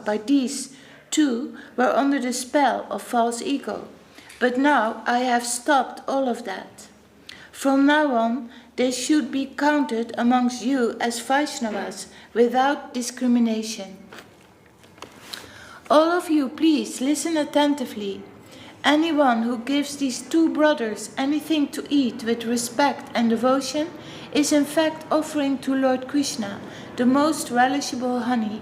by these two were under the spell of false ego. But now I have stopped all of that. From now on, they should be counted amongst you as Vaishnavas without discrimination. All of you, please listen attentively. Anyone who gives these two brothers anything to eat with respect and devotion is in fact offering to Lord Krishna the most relishable honey.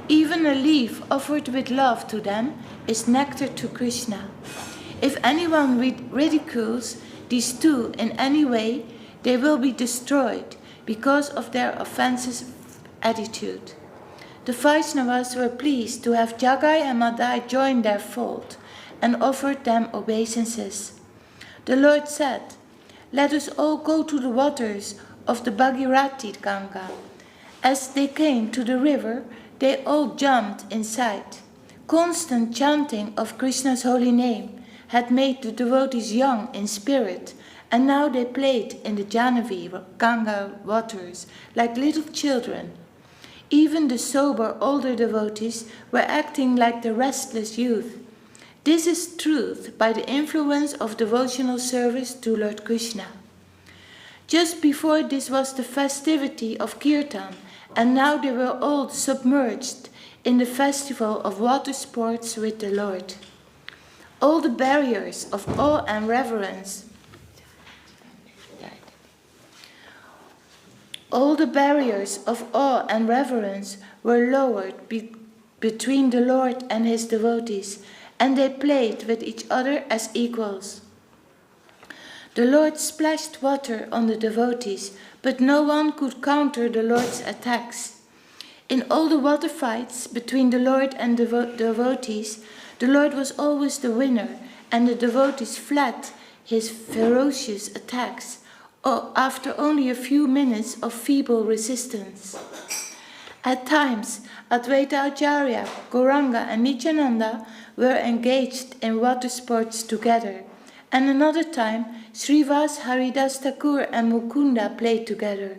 Even a leaf offered with love to them is nectar to Krishna. If anyone ridicules these two in any way, they will be destroyed because of their offensive attitude. The Vaishnavas were pleased to have Jagai and Madhai join their fold and offered them obeisances. The Lord said, "Let us all go to the waters of the Bhagirati Ganga." As they came to the river, they all jumped inside. Constant chanting of Krishna's holy name had made the devotees young in spirit, and now they played in the Jahnavi Ganga waters like little children. Even the sober older devotees were acting like the restless youth. This is truth by the influence of devotional service to Lord Krishna. Just before this was the festivity of Kirtan, and now they were all submerged in the festival of water sports with the Lord. All the barriers of awe and reverence were lowered between the Lord and his devotees, and they played with each other as equals. The Lord splashed water on the devotees, but no one could counter the Lord's attacks. In all the water fights between the Lord and the devotees, the Lord was always the winner, and the devotees fled his ferocious attacks after only a few minutes of feeble resistance. At times, Advaita Acharya, Gauranga and Nityananda were engaged in water sports together, and another time Srivas, Haridas Thakur and Mukunda played together.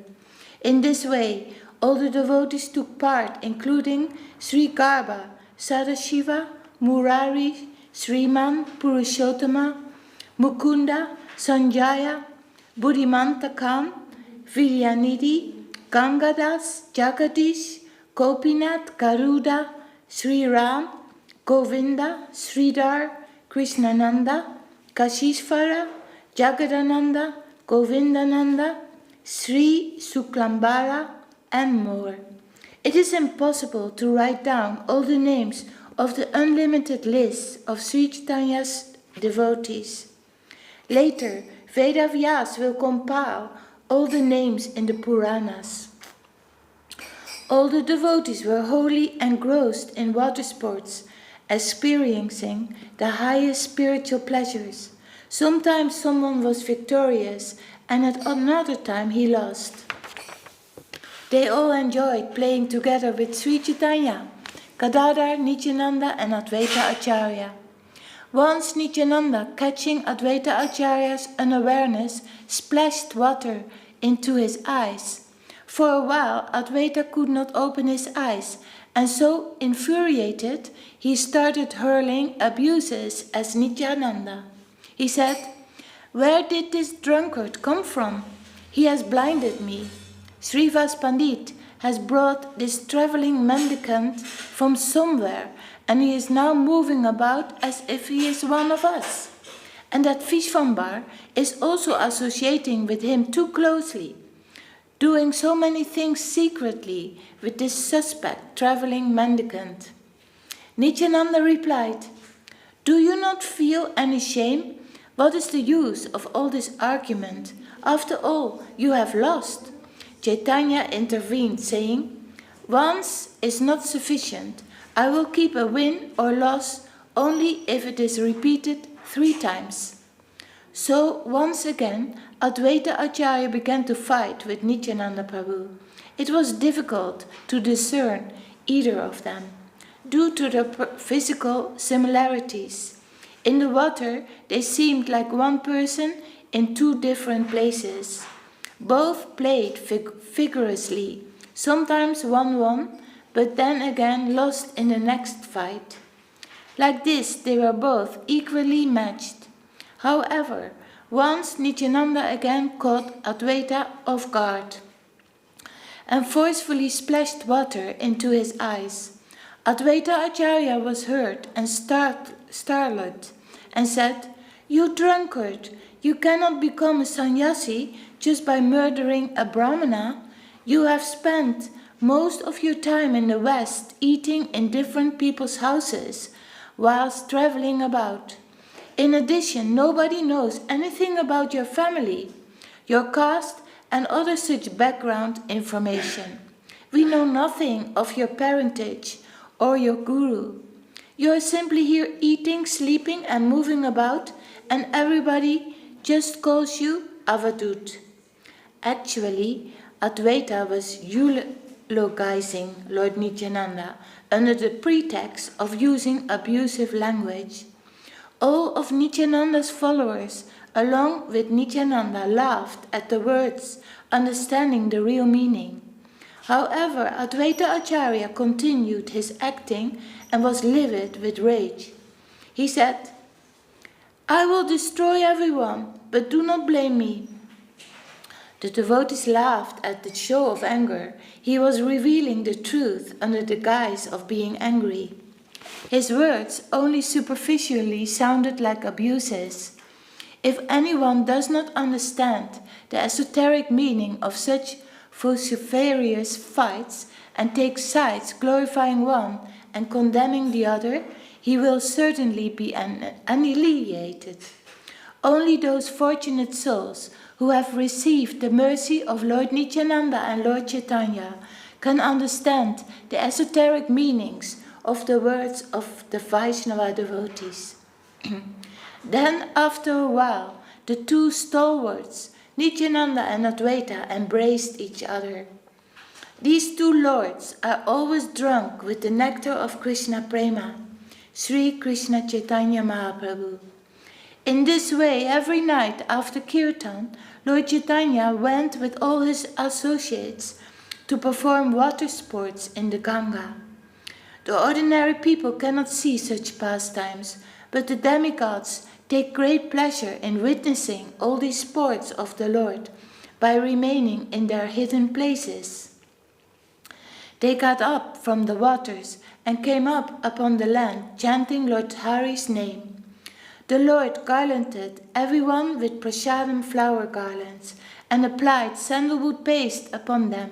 In this way, all the devotees took part, including Sri Garba, Sadashiva, Murari, Sriman, Purushottama, Mukunda, Sanjaya, Buddhimanta Khan, Vidyanidhi, Gangadas, Jagadish, Gopinath, Garuda, Sri Ram, Govinda, Sridhar, Krishnananda, Kashishvara, Jagadananda, Govindananda, Sri Suklambara, and more. It is impossible to write down all the names of the unlimited list of Sri Chaitanya's devotees. Later, Vedavyas will compile all the names in the Puranas. All the devotees were wholly engrossed in water sports, experiencing the highest spiritual pleasures. Sometimes someone was victorious, and at another time he lost. They all enjoyed playing together with Sri Chaitanya, Gadadhar, Nityananda and Advaita Acharya. Once Nityananda, catching Advaita Acharya's unawareness, splashed water into his eyes. For a while, Advaita could not open his eyes, and so, infuriated, he started hurling abuses at Nityananda. He said, "Where did this drunkard come from? He has blinded me. Srivas Pandit has brought this traveling mendicant from somewhere, and he is now moving about as if he is one of us. And that Vishvambar is also associating with him too closely, doing so many things secretly with this suspect traveling mendicant." Nityananda replied, "Do you not feel any shame? What is the use of all this argument? After all, you have lost." Chaitanya intervened, saying, "Once is not sufficient. I will keep a win or loss only if it is repeated 3 times. So once again, Advaita Acharya began to fight with Nityananda Prabhu. It was difficult to discern either of them, due to their physical similarities. In the water, they seemed like one person in 2 different places. Both played vigorously. Sometimes one won, but then again lost in the next fight. Like this, they were both equally matched. However, once Nityananda again caught Advaita off guard and forcefully splashed water into his eyes. Advaita Acharya was hurt and startled and said, "You drunkard, you cannot become a sannyasi just by murdering a brahmana. You have spent most of your time in the West eating in different people's houses whilst traveling about. In addition, nobody knows anything about your family, your caste, and other such background information. We know nothing of your parentage or your guru. You are simply here eating, sleeping, and moving about, and everybody just calls you Avadut." Actually, Advaita was eulogizing Lord Nityananda under the pretext of using abusive language. All of Nityananda's followers, along with Nityananda, laughed at the words, understanding the real meaning. However, Advaita Acharya continued his acting and was livid with rage. He said, "I will destroy everyone, but do not blame me." The devotees laughed at the show of anger. He was revealing the truth under the guise of being angry. His words only superficially sounded like abuses. If anyone does not understand the esoteric meaning of such vociferous fights and takes sides glorifying one and condemning the other, he will certainly be annihilated. Only those fortunate souls who have received the mercy of Lord Nityananda and Lord Chaitanya can understand the esoteric meanings of the words of the Vaishnava devotees. Then, after a while, the two stalwarts, Nityananda and Advaita, embraced each other. These two lords are always drunk with the nectar of Krishna Prema, Sri Krishna Chaitanya Mahaprabhu. In this way, every night after Kirtan, Lord Chaitanya went with all his associates to perform water sports in the Ganga. The ordinary people cannot see such pastimes, but the demigods take great pleasure in witnessing all these sports of the Lord by remaining in their hidden places. They got up from the waters and came up upon the land, chanting Lord Hari's name. The Lord garlanded everyone with prasadam flower garlands and applied sandalwood paste upon them,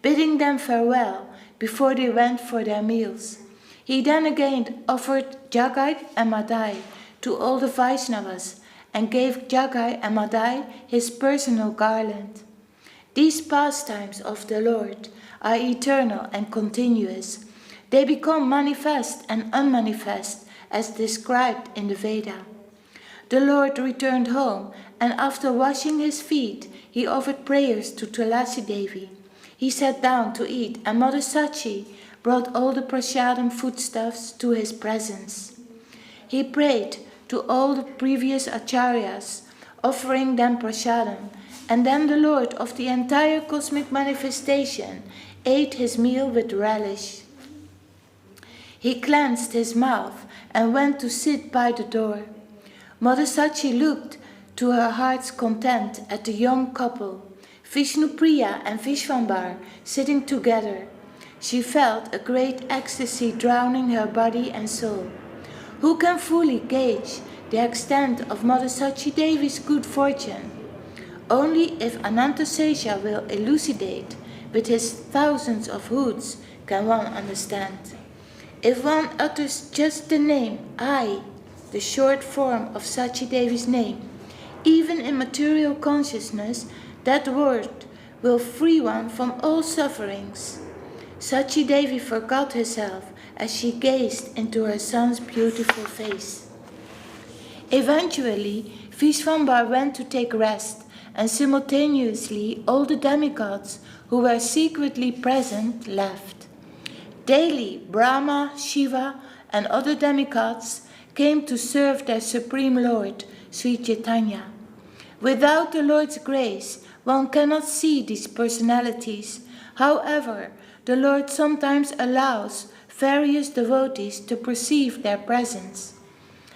bidding them farewell before they went for their meals. He then again offered Jagai and Madhai to all the Vaishnavas and gave Jagai and Madhai his personal garland. These pastimes of the Lord are eternal and continuous. They become manifest and unmanifest as described in the Veda. The Lord returned home, and after washing his feet, he offered prayers to Tulasi Devi. He sat down to eat, and Mother Sashi brought all the prasadam foodstuffs to his presence. He prayed to all the previous acharyas, offering them prasadam, and then the Lord of the entire cosmic manifestation ate his meal with relish. He cleansed his mouth and went to sit by the door. Mother Sachi looked to her heart's content at the young couple, Vishnupriya and Vishwambar, sitting together. She felt a great ecstasy drowning her body and soul. Who can fully gauge the extent of Mother Sachi Devi's good fortune? Only if Anantasesha will elucidate with his thousands of hoods can one understand. If one utters just the name I, the short form of Sachi Devi's name, even in material consciousness, that word will free one from all sufferings. Sachi Devi forgot herself as she gazed into her son's beautiful face. Eventually, Vishwambar went to take rest, and simultaneously all the demigods who were secretly present left. Daily, Brahma, Shiva, and other demigods came to serve their Supreme Lord, Sri Chaitanya. Without the Lord's grace, one cannot see these personalities. However, the Lord sometimes allows various devotees to perceive their presence.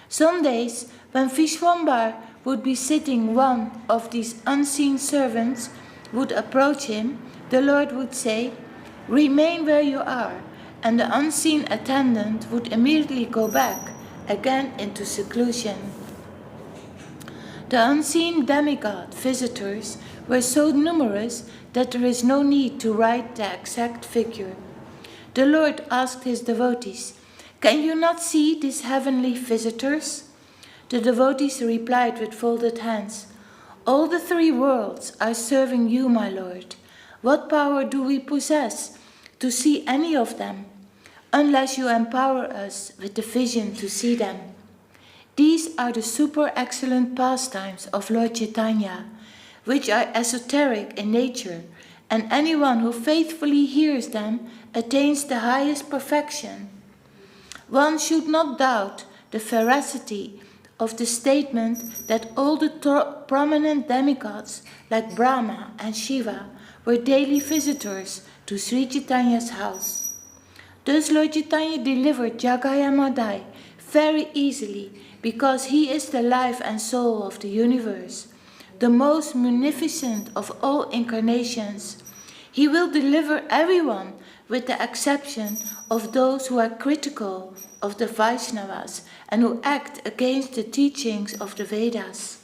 Some days, when Vishwambar would be sitting, one of these unseen servants would approach him. The Lord would say, "Remain where you are," and the unseen attendant would immediately go back again into seclusion. The unseen demigod visitors were so numerous that there is no need to write the exact figure. The Lord asked his devotees, "Can you not see these heavenly visitors?" The devotees replied with folded hands, "All the three worlds are serving you, my Lord. What power do we possess to see any of them, unless you empower us with the vision to see them?" These are the super excellent pastimes of Lord Chaitanya, which are esoteric in nature, and anyone who faithfully hears them attains the highest perfection. One should not doubt the veracity of the statement that all the prominent demigods like Brahma and Shiva were daily visitors to Sri Chaitanya's house. Thus Lord Chaitanya delivered Jagai and Madhai very easily, because he is the life and soul of the universe, the most munificent of all incarnations. He will deliver everyone, with the exception of those who are critical of the Vaishnavas and who act against the teachings of the Vedas.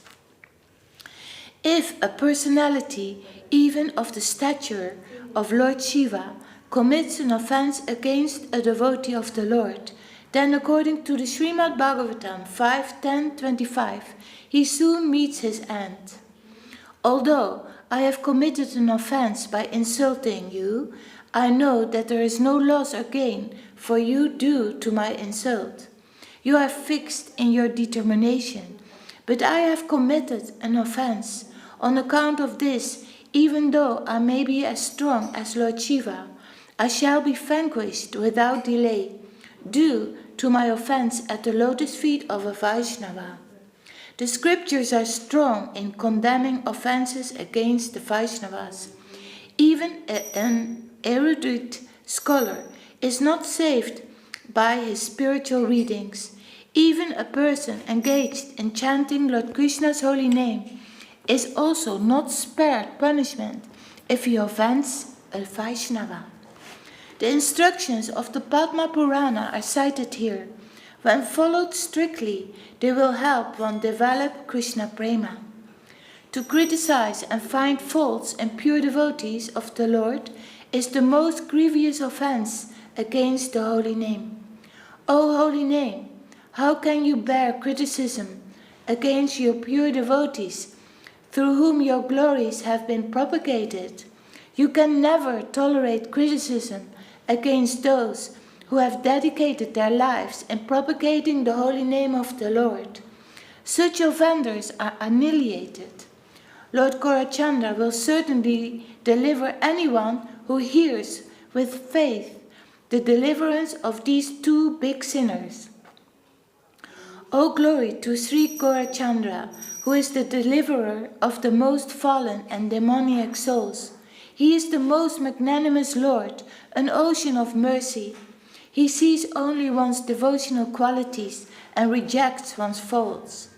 If a personality, even of the stature of Lord Shiva, commits an offense against a devotee of the Lord, then according to the Srimad Bhagavatam 5.10.25, he soon meets his end. Although I have committed an offense by insulting you, I know that there is no loss or gain for you due to my insult. You are fixed in your determination, but I have committed an offense. On account of this, even though I may be as strong as Lord Shiva, I shall be vanquished without delay, due to my offense at the lotus feet of a Vaishnava. The scriptures are strong in condemning offenses against the Vaishnavas. Even an erudite scholar is not saved by his spiritual readings. Even a person engaged in chanting Lord Krishna's holy name is also not spared punishment if he offends a Vaishnava. The instructions of the Padma Purana are cited here. When followed strictly, they will help one develop Krishna Prema. To criticize and find faults in pure devotees of the Lord is the most grievous offense against the holy name. O holy name, how can you bear criticism against your pure devotees, through whom your glories have been propagated? You can never tolerate criticism against those who have dedicated their lives in propagating the holy name of the Lord. Such offenders are annihilated. Lord Gaurachandra will certainly deliver anyone who hears with faith the deliverance of these two big sinners. O glory to Sri Gaurachandra, who is the deliverer of the most fallen and demoniac souls. He is the most magnanimous Lord, an ocean of mercy. He sees only one's devotional qualities and rejects one's faults.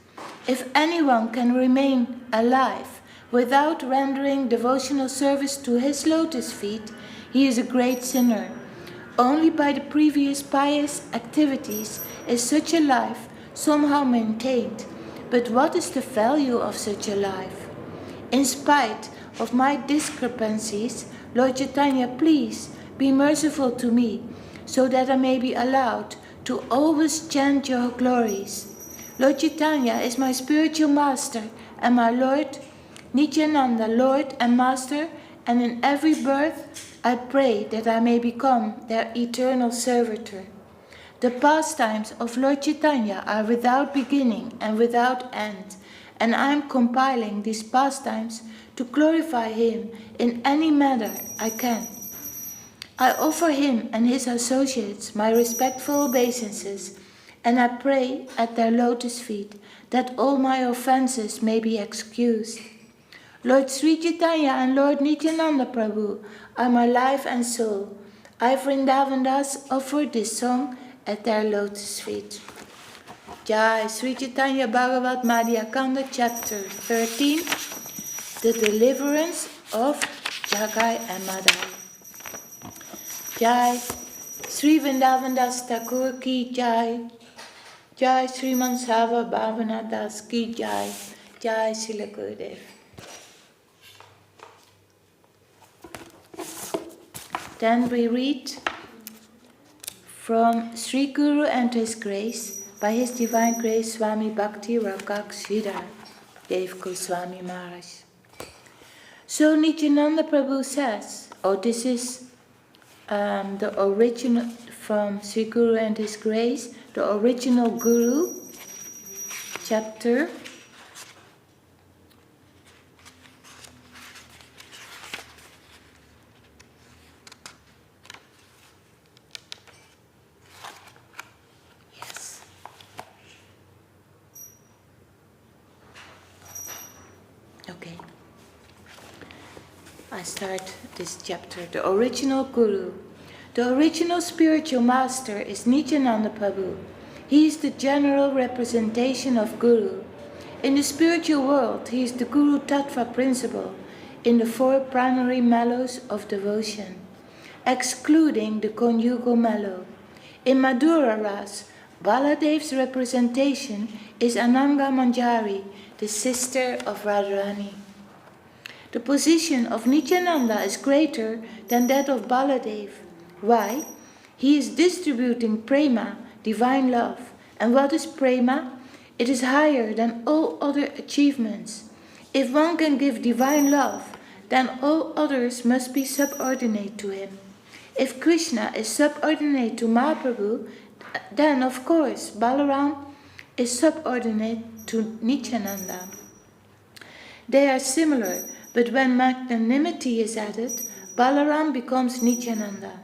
If anyone can remain alive without rendering devotional service to his lotus feet, he is a great sinner. Only by the previous pious activities is such a life somehow maintained. But what is the value of such a life? In spite of my discrepancies, Lord Chaitanya, please be merciful to me, so that I may be allowed to always chant your glories. Lord Chaitanya is my spiritual master and my Lord, Nityananda, Lord and Master, and in every birth I pray that I may become their eternal servitor. The pastimes of Lord Chaitanya are without beginning and without end, and I am compiling these pastimes to glorify him in any manner I can. I offer him and his associates my respectful obeisances, and I pray at their lotus feet that all my offenses may be excused. Lord Sri Chaitanya and Lord Nityananda Prabhu are my life and soul. I Vrindavandas offer this song at their lotus feet. Jai Sri Chaitanya Bhagavata Madhya Kanda chapter 13. The Deliverance of Jagai and Madhai. Jai Sri Vrindavandas Thakur ki Jai. Jai Sri Mansava Bhavana Das ki Jai. Jai Srila Gurudev. Then we read from Sri Guru and His Grace, by His Divine Grace Swami Bhakti Rakak Sridhar Dev Goswami Maharaj. So Nityananda Prabhu says, this is the original from Sri Guru and His Grace, the original Guru, chapter Okay, I start this chapter. The original Guru. The original spiritual master is Nityananda Prabhu. He is the general representation of Guru. In the spiritual world, he is the Guru Tattva principle in the four primary mellows of devotion, excluding the conjugal mellow. In Madhura Ras, Baladev's representation is Ananga Manjari, the sister of Radharani. The position of Nityananda is greater than that of Baladev. Why? He is distributing prema, divine love. And what is prema? It is higher than all other achievements. If one can give divine love, then all others must be subordinate to him. If Krishna is subordinate to Mahaprabhu, then of course Balaram is subordinate to Nityananda. They are similar, but when magnanimity is added, Balaram becomes Nityananda.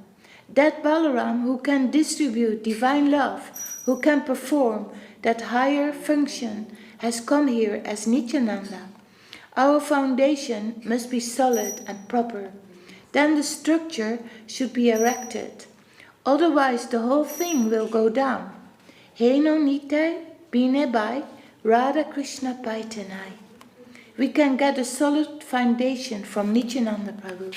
That Balaram who can distribute divine love, who can perform that higher function, has come here as Nityananda. Our foundation must be solid and proper. Then the structure should be erected. Otherwise the whole thing will go down. Heno Nitai Bine Bai Radha Krishna Paitanai. We can get a solid foundation from Nityananda Prabhu.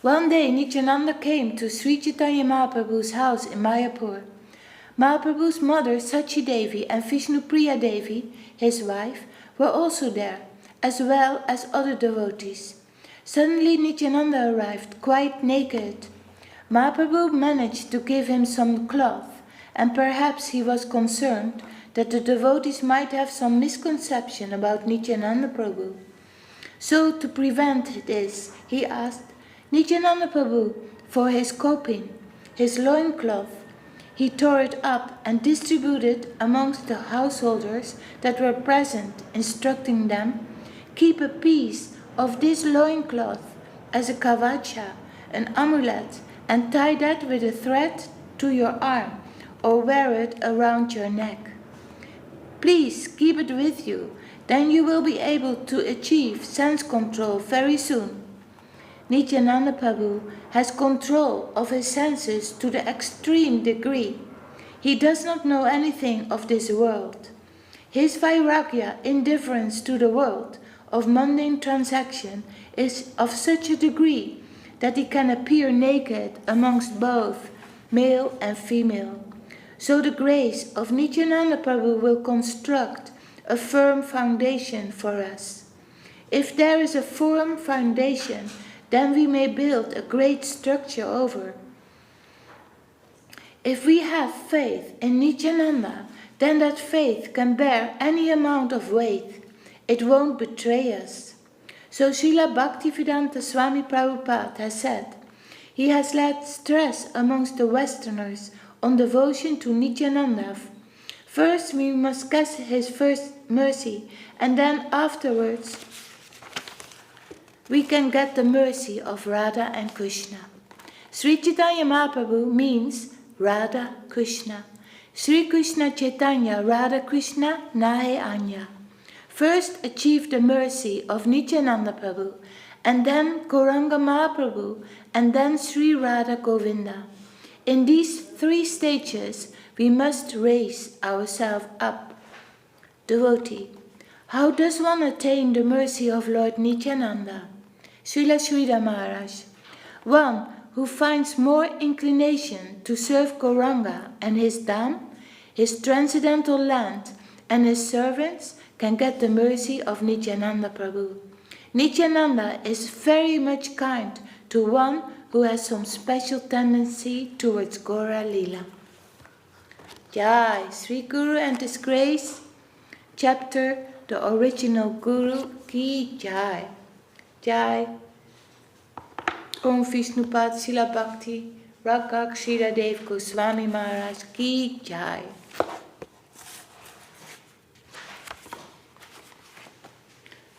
One day Nityananda came to Sri Chaitanya Mahaprabhu's house in Mayapur. Mahaprabhu's mother Sashi Devi and Vishnupriya Devi, his wife, were also there, as well as other devotees. Suddenly Nityananda arrived, quite naked. Mahaprabhu managed to give him some cloth, and perhaps he was concerned that the devotees might have some misconception about Nityananda Prabhu. So to prevent this, he asked Nityananda Prabhu for his kopin, his loincloth. He tore it up and distributed amongst the householders that were present, instructing them, keep a piece of this loincloth as a kavacha, an amulet, and tie that with a thread to your arm, or wear it around your neck. Please keep it with you, then you will be able to achieve sense control very soon. Nityananda Prabhu has control of his senses to the extreme degree. He does not know anything of this world. His vairagya, indifference to the world, of mundane transaction, is of such a degree that he can appear naked amongst both male and female. So the grace of Nityananda Prabhu will construct a firm foundation for us. If there is a firm foundation, then we may build a great structure over. If we have faith in Nityananda, then that faith can bear any amount of weight. It won't betray us. So Srila Bhaktivedanta Swami Prabhupada has said, he has laid stress amongst the Westerners on devotion to Nityananda. First we must catch his first mercy, and then afterwards we can get the mercy of Radha and Krishna. Sri Chaitanya Mahaprabhu means Radha Krishna. Sri Krishna Chaitanya Radha Krishna Nahe Anya. First achieve the mercy of Nityananda Prabhu, and then Gauranga Mahaprabhu, and then Sri Radha Govinda. In these 3 stages, we must raise ourselves up. Devotee, how does one attain the mercy of Lord Nityananda? Srila Sridhar Maharaj, one who finds more inclination to serve Gauranga and his dham, his transcendental land, and his servants can get the mercy of Nityananda Prabhu. Nityananda is very much kind to one who has some special tendency towards Gaura Lila. Jai, Sri Guru and His Grace, chapter The Original Guru Ki Jai. Jai, Om Vishnupad Sila Bhakti, Rakak Srila Dev Goswami Maharaj Ki Jai.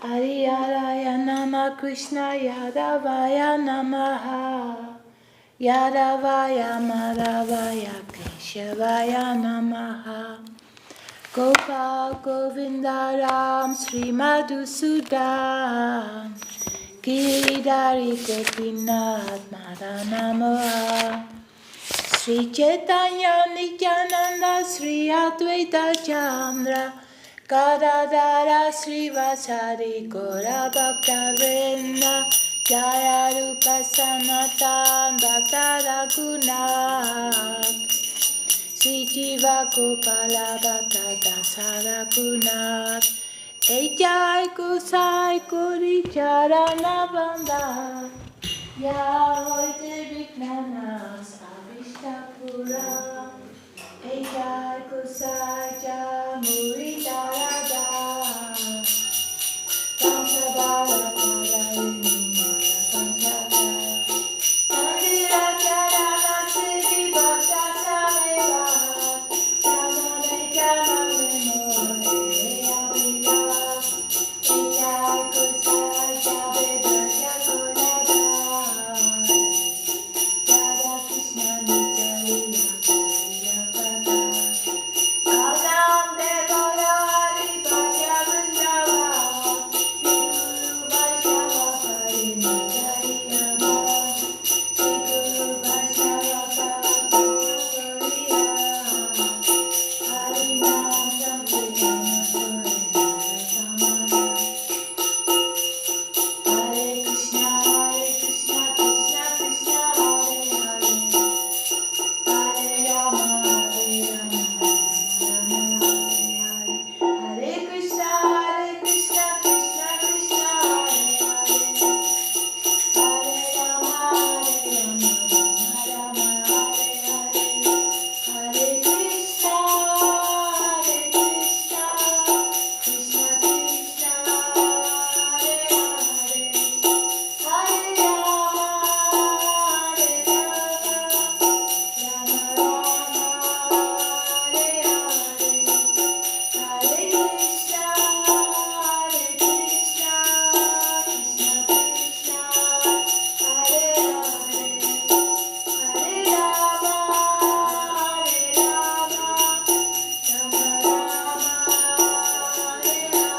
Hariyaraya Nama Krishna Yadavaya Namaha Yadavaya Madhavaya Keshavaya Namaha Gopal Govinda Ram Sri Madhusudan Giridhari Gopinath Madhanamaha Sri Chaitanya Nityananda Sri Advaita Chandra Gadadara Srivasari Gora Bhakta Vrinda Jaya Rupa Sanatan Bhakta Raghunath Sri Jiva Gopala Bhakta Dasa Raghunath Ejai Gosai Kori Charana Banda Ya Hoite Vignanas Avishtakura Ejai Gosai Jamuri Darada Pansabala Pararini Panchata Nandira Charana Siddhi Bhakta Sameva Jamane Jamane More Abhila Ejai Gosai Jabe Dasya Kodada Radha Krishna Nitya Lila Kariya Pada Adam Devara Hari Bhakya Vrindava Sri Guru Vaishnava Parimagariya Sri Guru Vaishnava Parimagariya Harinam Sankirtana Purinara Hare Krishna, Krishna Krishna, Hare Hare Hare Rama, Hare Rama, Rama Rama, Hare Hare Hare Krishna, Krishna Krishna, Hare Hare Hare Rama, Hare Rama, Rama Rama, Hare Hare Hare Krishna, Krishna Krishna, Hare Hare Hare Rama, Rama Rama, Hare Hare Hare Krishna, Krishna Krishna, Hare Hare Hare Rama, Rama Rama, Hare Hare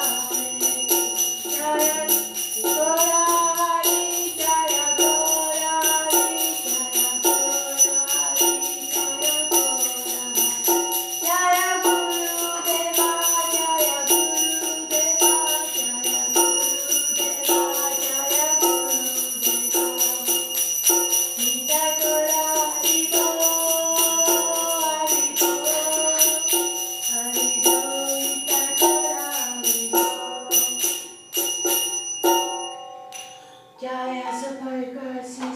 Jaya Gora Hari, Jaya Gora Hari, Jaya Gora Hari, Jaya Gora Jaya Gurudeva, Jaya Gurudeva, Jaya Gurudeva, Jaya Gurudeva. Nita Gora Haribo, Haribo, Haribo, Nita Gora Haribo. Jaya Saparikarsi